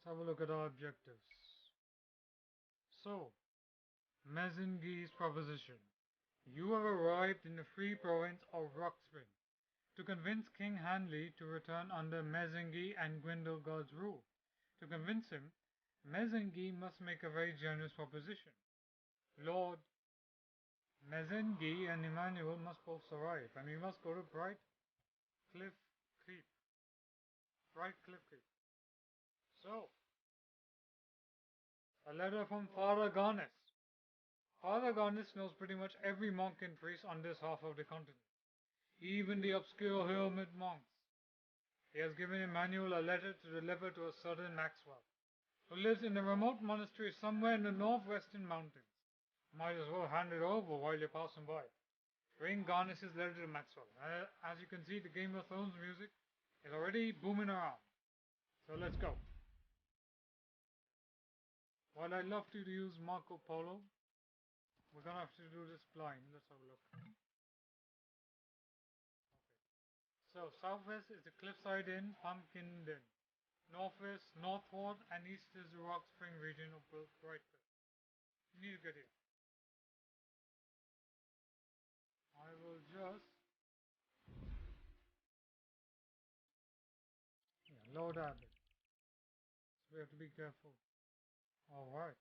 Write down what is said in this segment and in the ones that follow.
have a look at our objectives. So, Mezengi's proposition. You have arrived in the free province of Rockspring to convince King Hanley to return under Mezengi and Grindelwald's rule. To convince him, Mezengi must make a very generous proposition. Lord Mezengi and Emmanuel must both arrive, and we must go to Bright Cliff Creek. Bright Cliff Creek. So, a letter from Father Garnis. Father Garnis knows pretty much every monk and priest on this half of the continent, even the obscure hermit monks. He has given Emmanuel a letter to deliver to a certain Maxwell, who lives in a remote monastery somewhere in the northwestern mountains. Might as well hand it over while you're passing by. Bring Garnis's letter to Maxwell. As you can see, the Game of Thrones music is already booming around. So let's go. While I'd love to use Marco Polo, we're gonna have to do this blind. Let's have a look. Okay. So southwest is the Cliffside Inn, Pumpkin Den. Northwest, northward, and east is the Rockspring region of Brightcliff. You need to get here. I will just load that bit. So we have to be careful. Alright.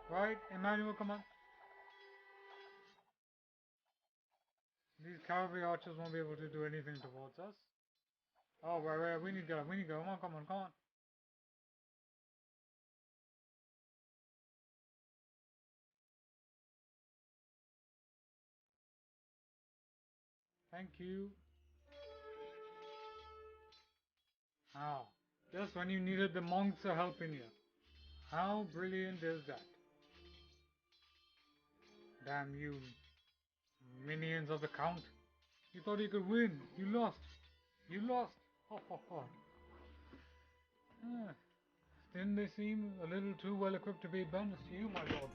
Right, Emmanuel, come on. These cavalry archers won't be able to do anything towards us. Oh, right, we need to go, come on. Thank you. Ah, just when you needed the monks to help in you. How brilliant is that? Damn you, minions of the Count. You thought you could win. You lost. Ho ho ho. Didn't they seem a little too well equipped to be banished to you, my lord?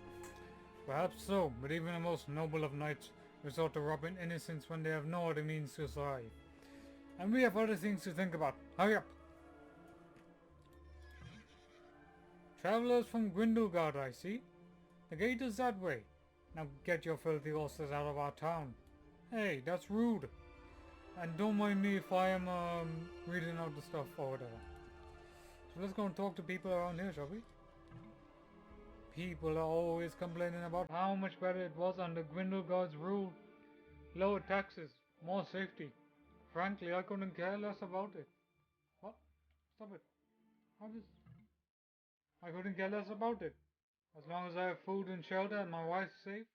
Perhaps so, but even the most noble of knights resort to robbing innocents when they have no other means to survive. And we have other things to think about. Hurry up! Travelers from Grindelwald, I see. The gate is that way. Now get your filthy horses out of our town. Hey, that's rude. And don't mind me if I am reading out the stuff or whatever. So let's go and talk to people around here, shall we? People are always complaining about how much better it was under Grindelwald's rule. Lower taxes, more safety. Frankly, I couldn't care less about it. What? Stop it. I couldn't care less about it. As long as I have food and shelter and my wife's safe,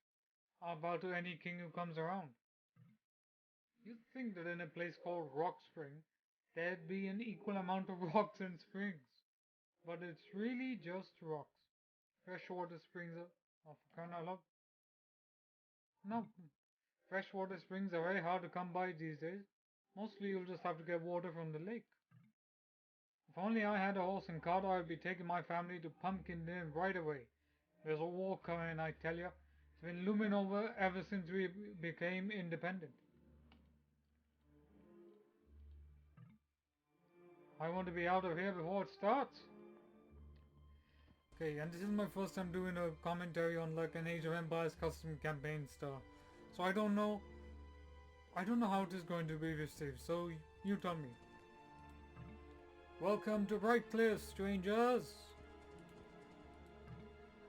I'll bow to any king who comes around. You'd think that in a place called Rockspring, there'd be an equal amount of rocks and springs. But it's really just rocks. Freshwater springs are for crying out loud. No. Freshwater springs are very hard to come by these days. Mostly you'll just have to get water from the lake. If only I had a horse and cart, I would be taking my family to Pumpkin Den right away. There's a war coming, I tell you. It's been looming over ever since we became independent. I want to be out of here before it starts. Okay, and this is my first time doing a commentary on like an Age of Empires custom campaign stuff. So I don't know how it is going to be received, so you tell me. Welcome to Brightcliff, strangers!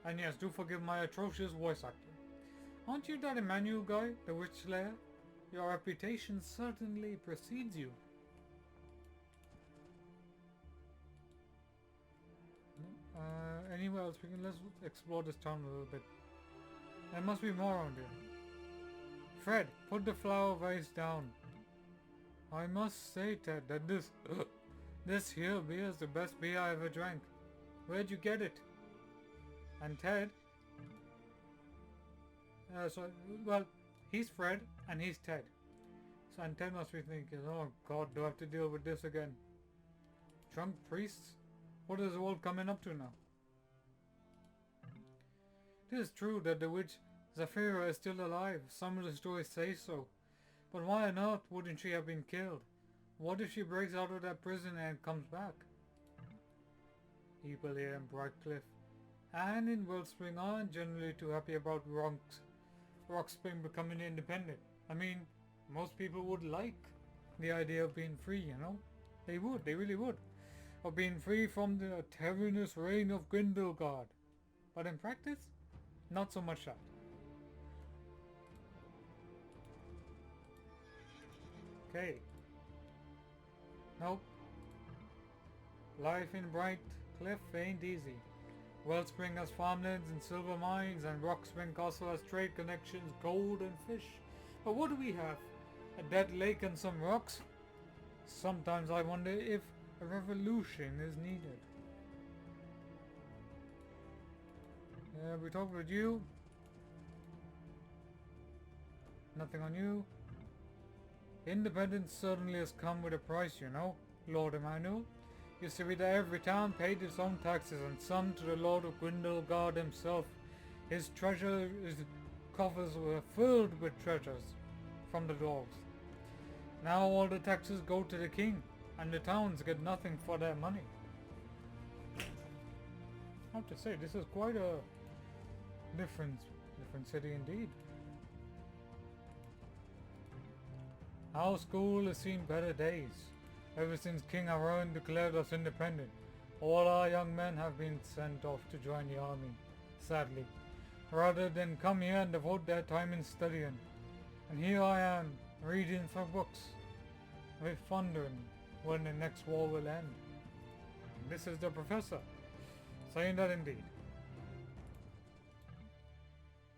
And yes, do forgive my atrocious voice acting. Aren't you that Emmanuel guy, the Witch Slayer? Your reputation certainly precedes you. Anywhere else let's explore this town a little bit. There must be more around here. Fred, put the flower vase down. I must say, Ted, that this here beer is the best beer I ever drank. Where'd you get it? And Ted? Well, he's Fred and he's Ted. So, and Ted must be thinking, oh god, do I have to deal with this again? Drunk priests? What is the world coming up to now? It is true that the witch Zafira is still alive. Some of the stories say so. But why on earth wouldn't she have been killed? What if she breaks out of that prison and comes back? People here in Brightcliff and in Wellspring aren't generally too happy about Rockspring becoming independent. I mean, most people would like the idea of being free, you know? They would, they really would. Of being free from the tyrannous reign of Grindelwald. But in practice, not so much that. Okay. Nope. Life in Brightcliff ain't easy. Wellspring has farmlands and silver mines, and Rockspring Castle has trade connections, gold and fish. But what do we have? A dead lake and some rocks? Sometimes I wonder if a revolution is needed. Yeah, we talked with you. Nothing on you. Independence certainly has come with a price, you know, Lord Emmanuel. Used to be that every town paid its own taxes, and some to the Lord of Grindelwald himself. His coffers were filled with treasures from the dwarves. Now all the taxes go to the king, and the towns get nothing for their money. I have to say, this is quite a different city indeed. Our school has seen better days. Ever since King Aron declared us independent, all our young men have been sent off to join the army, sadly, rather than come here and devote their time in studying. And here I am, reading for books, with wondering when the next war will end. And this is the professor, saying that indeed.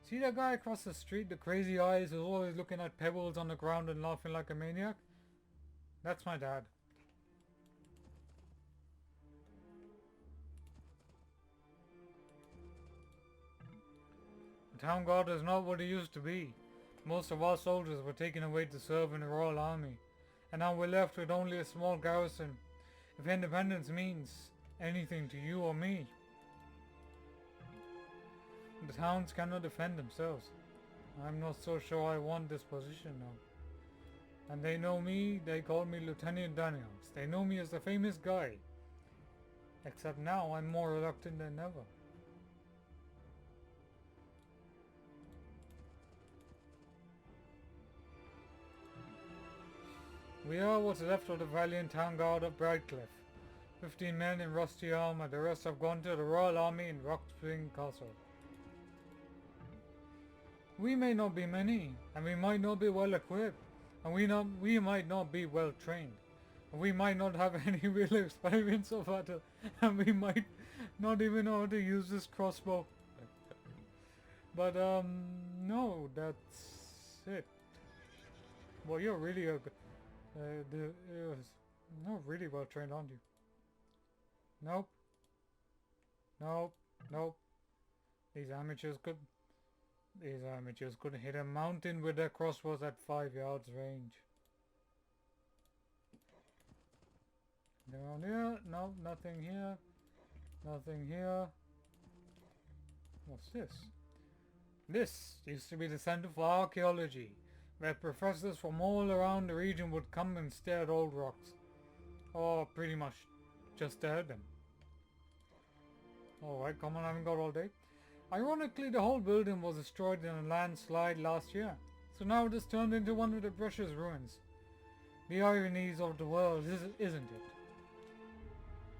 See that guy across the street, the crazy eyes who's always looking at pebbles on the ground and laughing like a maniac? That's my dad. The town guard is not what it used to be. Most of our soldiers were taken away to serve in the Royal Army, and now we're left with only a small garrison. If independence means anything to you or me, the towns cannot defend themselves. I'm not so sure I want this position now. And they know me, they call me Lieutenant Daniels. They know me as the famous guy. Except now I'm more reluctant than ever. We are what's left of the valiant town guard of Brightcliff. 15 men in rusty armor, the rest have gone to the Royal Army in Rockspring Castle. We may not be many, and we might not be well equipped, and we might not be well trained. And we might not have any real experience of battle, and we might not even know how to use this crossbow. But no, that's it. Well, you're really not really well trained, aren't you? Nope. Nope. Nope. These amateurs could hit a mountain with their crossbows at 5 yards range. Down here? No, nothing here. Nothing here. What's this? This used to be the Center for Archaeology, where professors from all around the region would come and stare at old rocks. Or pretty much just stare at them. Alright, come on, I haven't got all day. Ironically, the whole building was destroyed in a landslide last year, so now it has turned into one of the precious ruins. The ironies of the world, isn't it?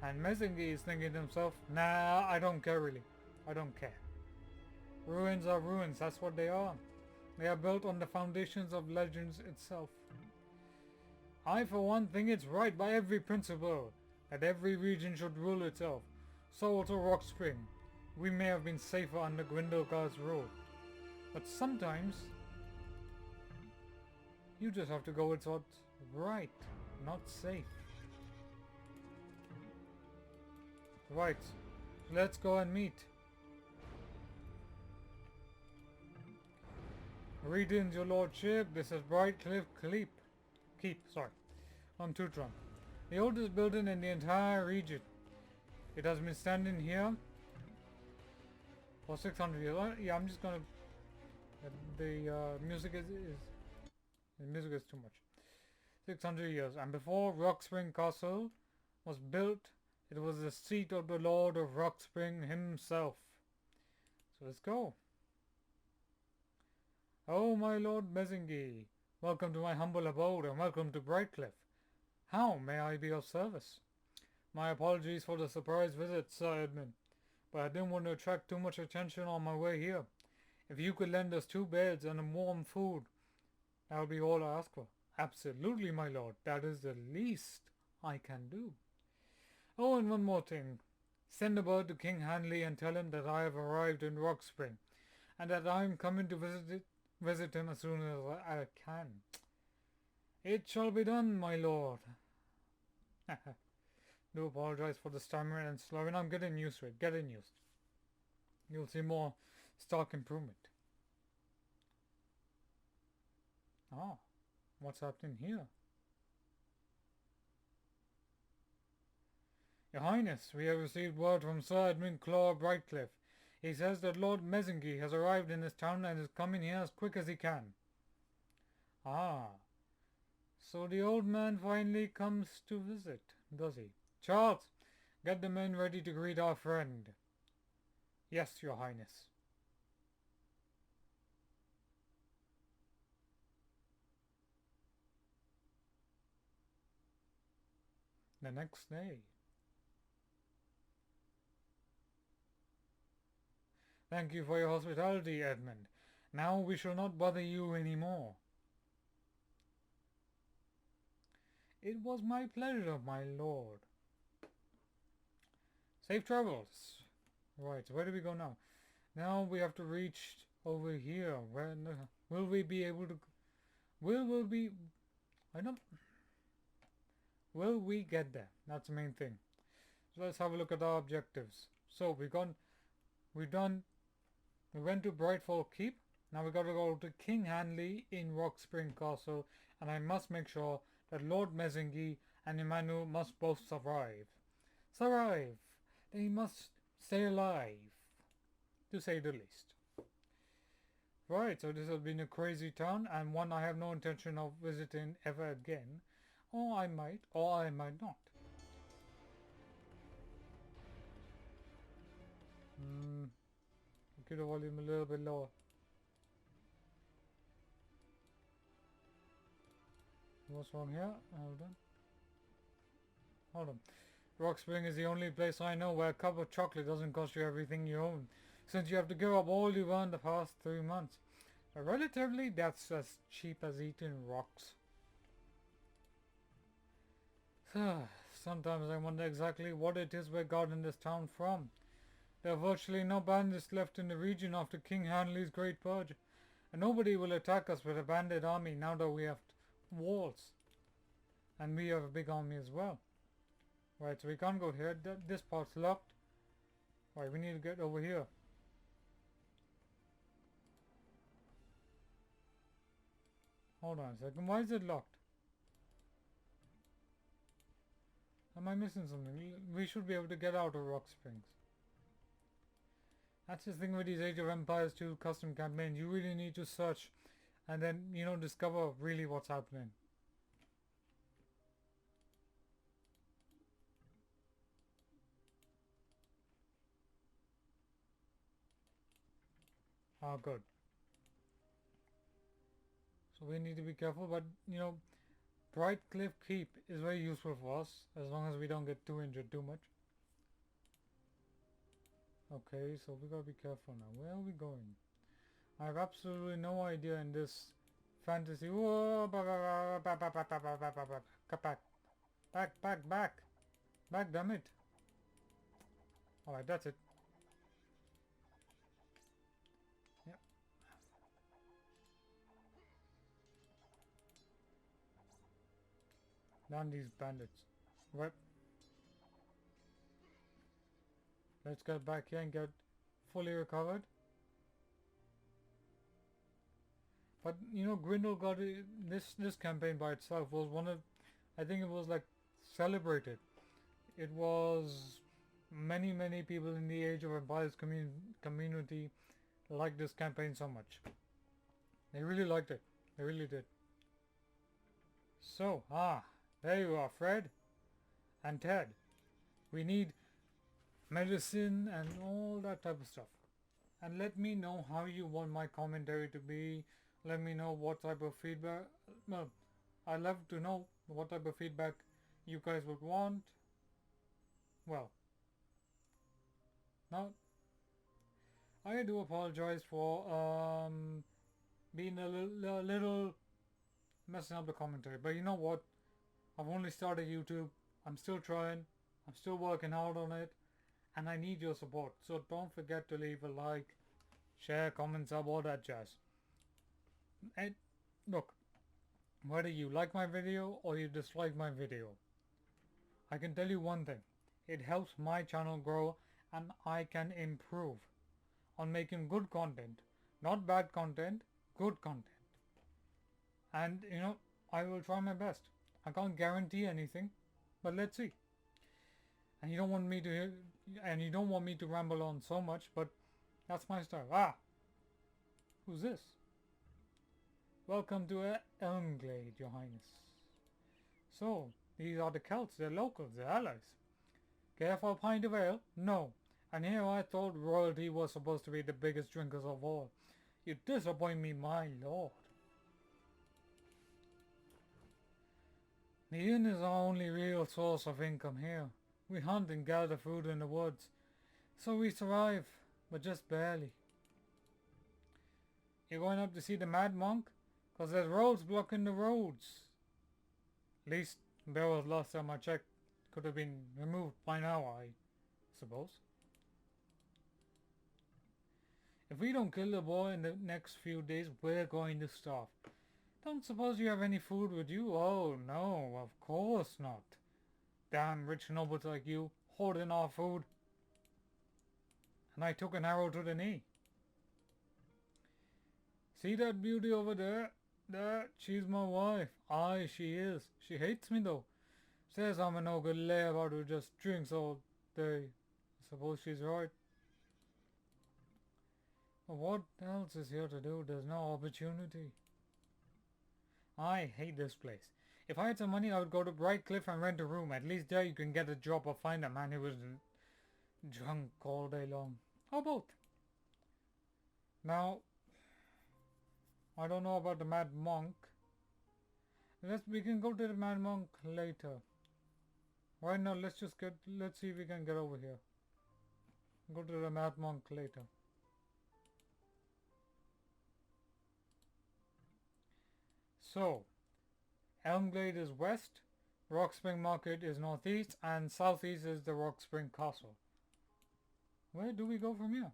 And Messingy is thinking to himself, nah, I don't care really. I don't care. Ruins are ruins, that's what they are. They are built on the foundations of legends itself. I, for one, think it's right by every principle that every region should rule itself. So also Rockspring. We may have been safer under Grindelwald's rule, but sometimes you just have to go with what's right, not safe. Right, let's go and meet. Greetings, your lordship. This is Brightcliff Keep. I'm too drunk. The oldest building in the entire region. It has been standing here for 600 years. Yeah, I'm just gonna. The music is too much. 600 years. And before Rockspring Castle was built, it was the seat of the Lord of Rockspring himself. So let's go. Oh, my Lord Mezingi, welcome to my humble abode and welcome to Brightcliff. How may I be of service? My apologies for the surprise visit, Sir Edmund, but I didn't want to attract too much attention on my way here. If you could lend us 2 beds and warm food, that would be all I ask for. Absolutely, my lord. That is the least I can do. Oh, and one more thing. Send a bird to King Hanley and tell him that I have arrived in Rockspring, and that I am coming to visit him as soon as I can. It shall be done, my lord. Do apologize for the stammering and slurring. I'm getting used to it. Getting used. You'll see more stock improvement. Ah, what's happening here? Your Highness, we have received word from Sir Edmund Claw of Brightcliff. He says that Lord Mezingi has arrived in this town and is coming here as quick as he can. Ah, so the old man finally comes to visit, does he? Charles, get the men ready to greet our friend. Yes, Your Highness. The next day. Thank you for your hospitality, Edmund. Now we shall not bother you any more. It was my pleasure, my lord. Safe travels. Right, where do we go now? Now we have to reach over here. When will we be able to... Will be... I don't... Will we get there? That's the main thing. So let's have a look at our objectives. So we went to Brightfall Keep. Now we gotta go to King Hanley in Rockspring Castle, and I must make sure that Lord Mezingi and Emmanuel must both survive. Survive! They must stay alive, to say the least. Right, so this has been a crazy town, and one I have no intention of visiting ever again. Or I might not. Keep the volume a little bit lower. What's wrong here? Hold on. Rockspring is the only place I know where a cup of chocolate doesn't cost you everything you own, since you have to give up all you've earned the past 3 months. But relatively, that's as cheap as eating rocks. Sometimes I wonder exactly what it is we're guarding this town from. There are virtually no bandits left in the region after King Hanley's Great Purge, and nobody will attack us with a bandit army now that we have walls. And we have a big army as well. Right, so we can't go here. This part's locked. Right, we need to get over here. Hold on a second. Why is it locked? Am I missing something? We should be able to get out of Rock Springs. That's the thing with these Age of Empires 2 custom campaigns. You really need to search and then, discover really what's happening. Ah, good. So we need to be careful, but, Brightcliff Keep is very useful for us, as long as we don't get too injured too much. Okay, so we gotta be careful now. Where are we going? I have absolutely no idea in this fantasy. Whoa! Back, damn it! Alright, that's it. Yep. Down these bandits. Right. Let's get back here and get fully recovered. But Grindel got it, this campaign by itself was one of, I think it was like celebrated. It was many people in the Age of Empires community liked this campaign so much. They really liked it. They really did. So, there you are, Fred and Ted. We need medicine and all that type of stuff. And let me know how you want my commentary to be. Let me know what type of feedback. Well, I'd love to know what type of feedback you guys would want. Well, now I do apologize for being a little messing up the commentary, but you know what? I've only started YouTube. I'm still trying. I'm still working hard on it, and I need your support. So don't forget to leave a like, share, comment, sub, all that jazz. And look, whether you like my video or you dislike my video, I can tell you one thing. It helps my channel grow and I can improve on making good content. Not bad content, good content. And you know, I will try my best. I can't guarantee anything, but let's see. And you don't want me to ramble on so much, but that's my style. Who's this? Welcome to Elmglade, Your Highness. So, these are the Celts, they're locals, they're allies. Care for a pint of ale? No. And here I thought royalty was supposed to be the biggest drinkers of all. You disappoint me, my lord. The inn is our only real source of income here. We hunt and gather food in the woods. So we survive, but just barely. You're going up to see the Mad Monk? 'Cause there's roads blocking the roads. At least barrels last time I checked could have been removed by now, I suppose. If we don't kill the boy in the next few days, we're going to starve. Don't suppose you have any food with you? Oh no, of course not. Damn rich nobles like you, hoarding our food. And I took an arrow to the knee. See that beauty over there? There, she's my wife. Aye, she is. She hates me though. Says I'm a no good layabout who just drinks all day. I suppose she's right. But what else is here to do? There's no opportunity. I hate this place. If I had some money, I would go to Bright Cliff and rent a room. At least there you can get a job or find a man who was drunk all day long. Or both. Now, I don't know about the Mad Monk. We can go to the Mad Monk later. Right now, let's see if we can get over here. Go to the Mad Monk later. So, Elmglade is west, Rockspring Market is northeast, and southeast is the Rockspring Castle. Where do we go from here?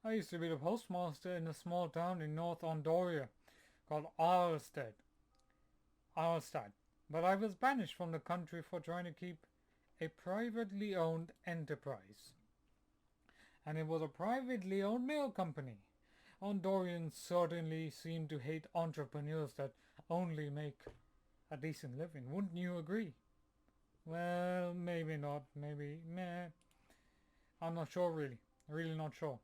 I used to be the postmaster in a small town in North Andoria called Arlstad, but I was banished from the country for trying to keep a privately owned enterprise. And it was a privately owned mail company. Andorians certainly seem to hate entrepreneurs that only make a decent living. Wouldn't you agree? Well, maybe not. Maybe, meh. I'm not sure really. Really not sure.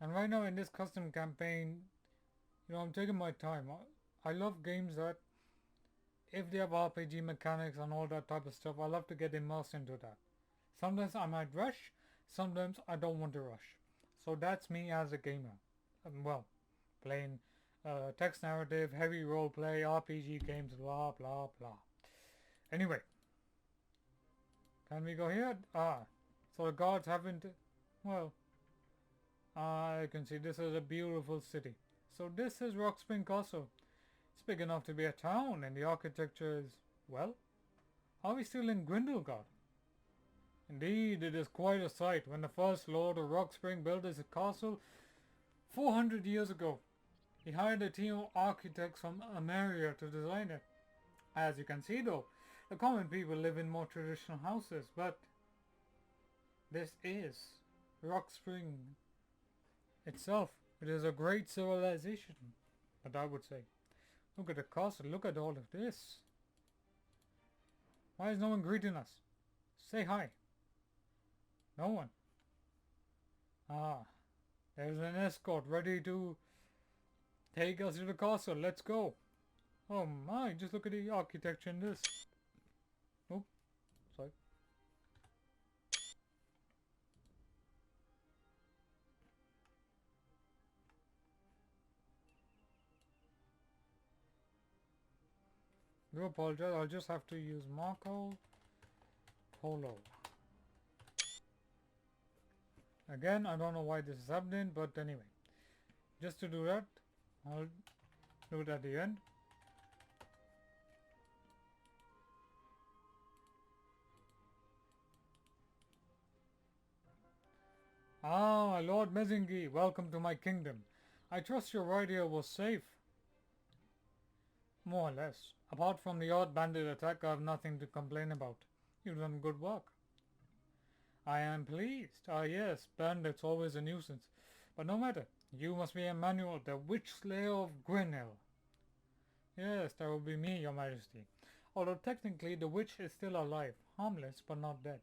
And right now in this custom campaign, you know, I'm taking my time. I love games that, if they have RPG mechanics and all that type of stuff, I love to get immersed into that. Sometimes I might rush, sometimes I don't want to rush. So that's me as a gamer. Well, playing text narrative, heavy roleplay, RPG games, blah blah blah. Anyway, can we go here? So the guards haven't, well, I can see this is a beautiful city. So this is Rockspring Castle. It's big enough to be a town and the architecture is, well, are we still in Grindelgard? Indeed, it is quite a sight when the first Lord of Rockspring built his castle 400 years ago. He hired a team of architects from Ameria to design it. As you can see though, the common people live in more traditional houses, but this is Rockspring itself. It is a great civilization, that I would say. Look at the castle, look at all of this. Why is no one greeting us? Say hi. No one. There's an escort ready to take us to the castle. Let's go. Oh my, just look at the architecture in this. Oh, sorry. Do apologize, I'll just have to use Marco Polo. Again, I don't know why this is happening, but anyway. Just to do that, I'll do it at the end. Ah, Lord Mezingi, welcome to my kingdom. I trust your ride here was safe. More or less. Apart from the odd bandit attack, I have nothing to complain about. You've done good work. I am pleased. Ah yes, bandits always a nuisance. But no matter. You must be Emmanuel, the witch slayer of Grenell. Yes, that will be me, your majesty. Although technically the witch is still alive, harmless but not dead.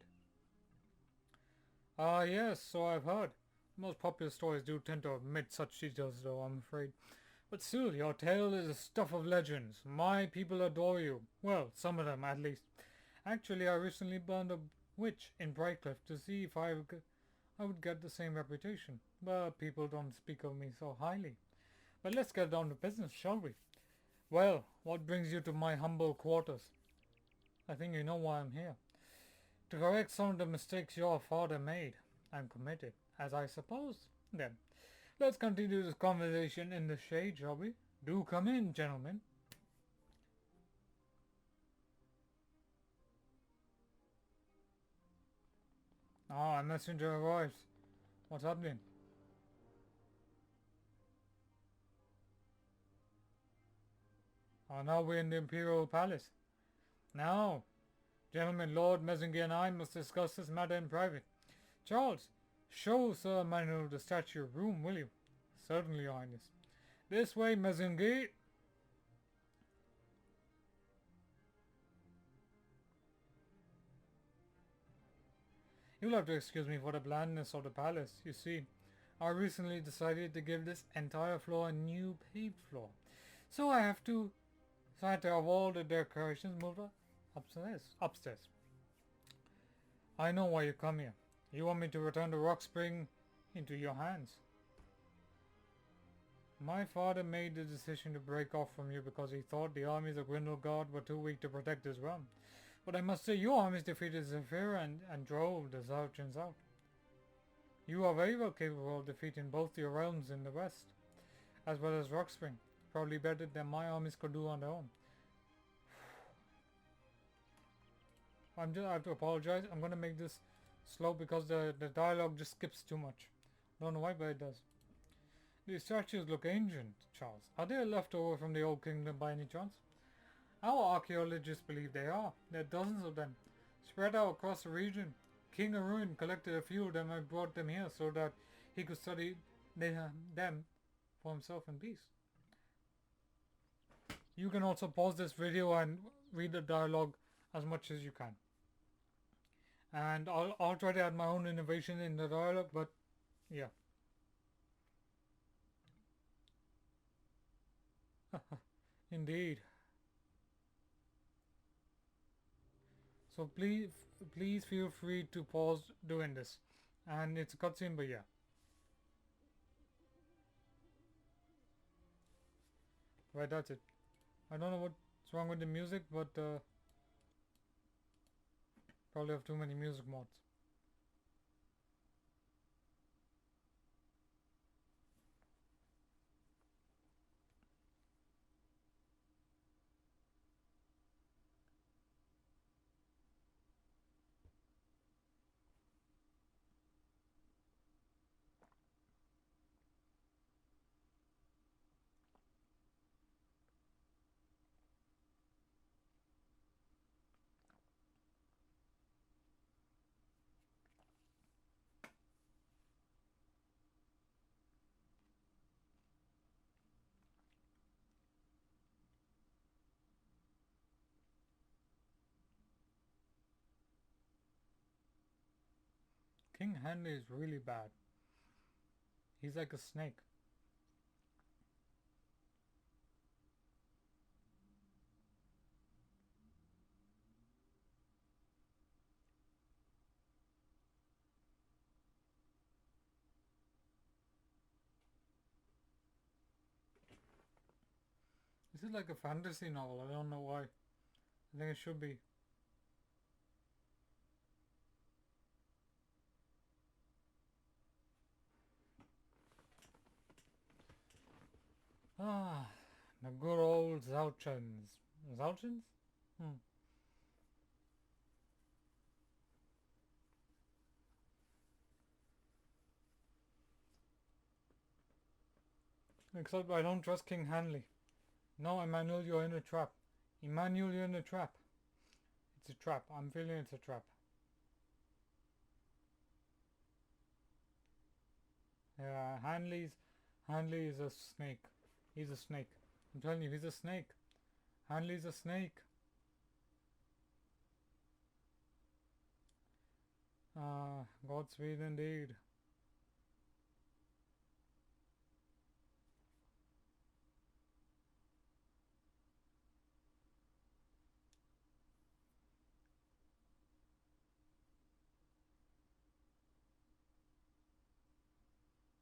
Ah yes, so I've heard. Most popular stories do tend to omit such details though, I'm afraid. But still, your tale is the stuff of legends. My people adore you. Well, some of them at least. Actually, I recently burned a witch in Brightcliff to see if I would get the same reputation. But people don't speak of me so highly. But let's get down to business, shall we? Well, what brings you to my humble quarters? I think you know why I'm here. To correct some of the mistakes your father made. I'm committed, as I suppose. Then, let's continue this conversation in the shade, shall we? Do come in, gentlemen. Ah, a messenger arrives. What's happening? Now we're in the Imperial Palace. Now, gentlemen, Lord Messenger and I must discuss this matter in private. Charles, show Sir Manuel the statue room, will you? Certainly, Your Highness. This way, Messenger. You'll have to excuse me for the blandness of the palace. You see, I recently decided to give this entire floor a new paved floor. So I have to had to have all the decorations moved upstairs. I know why you come here. You want me to return the Rockspring into your hands. My father made the decision to break off from you because he thought the armies of Grindelwald were too weak to protect his realm. But I must say your armies defeated Zephyr and drove the Zarchans out. You are very well capable of defeating both your realms in the west, as well as Rockspring. Probably better than my armies could do on their own. I have to apologize. I'm gonna make this slow because the dialogue just skips too much. Don't know why, but it does. These statues look ancient, Charles. Are they left over from the old kingdom by any chance? Our archaeologists believe they are. There are dozens of them, spread out across the region. King Arun collected a few of them and brought them here so that he could study them for himself in peace. You can also pause this video and read the dialogue as much as you can. And I'll try to add my own innovation in the dialogue, but yeah. Indeed. So please feel free to pause doing this. And it's a cutscene, but yeah. Right, that's it. I don't know what's wrong with the music, but probably have too many music mods. King Henry is really bad. He's like a snake. This is like a fantasy novel. I don't know why. I think it should be. Ah, the good old Zouchins. Zouchins? Hmm. Except I don't trust King Hanley. No, Emmanuel, you're in a trap. Emmanuel, you're in a trap. It's a trap. I'm feeling it's a trap. Yeah, Hanley is a snake. He's a snake. I'm telling you, he's a snake. Hanley's a snake. Ah, Godspeed indeed.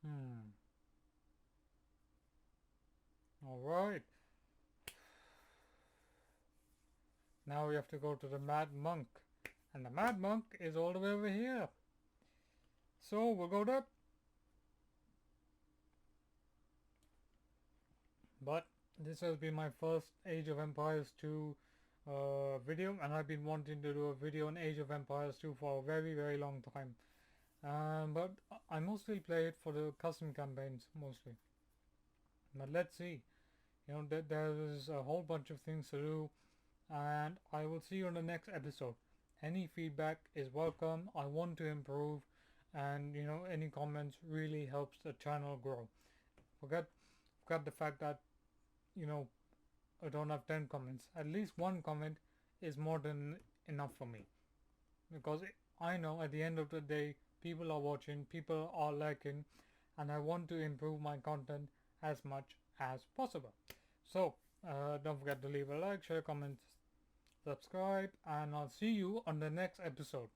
Hmm. Alright. Now we have to go to the Mad Monk. And the Mad Monk is all the way over here. So we'll go there. But this has been my first Age of Empires 2 video, and I've been wanting to do a video on Age of Empires 2 for a very very long time. But I mostly play it for the custom campaigns mostly. But let's see. You know, there's a whole bunch of things to do, and I will see you in the next episode. Any feedback is welcome. I want to improve, and you know, any comments really helps the channel grow. Forget the fact that, you know, I don't have 10 comments. At least one comment is more than enough for me, because I know at the end of the day people are watching, people are liking, and I want to improve my content as much as possible. So don't forget to leave a like, share, comment, subscribe, and I'll see you on the next episode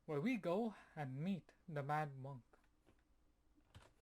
where we go and meet the Mad Monk.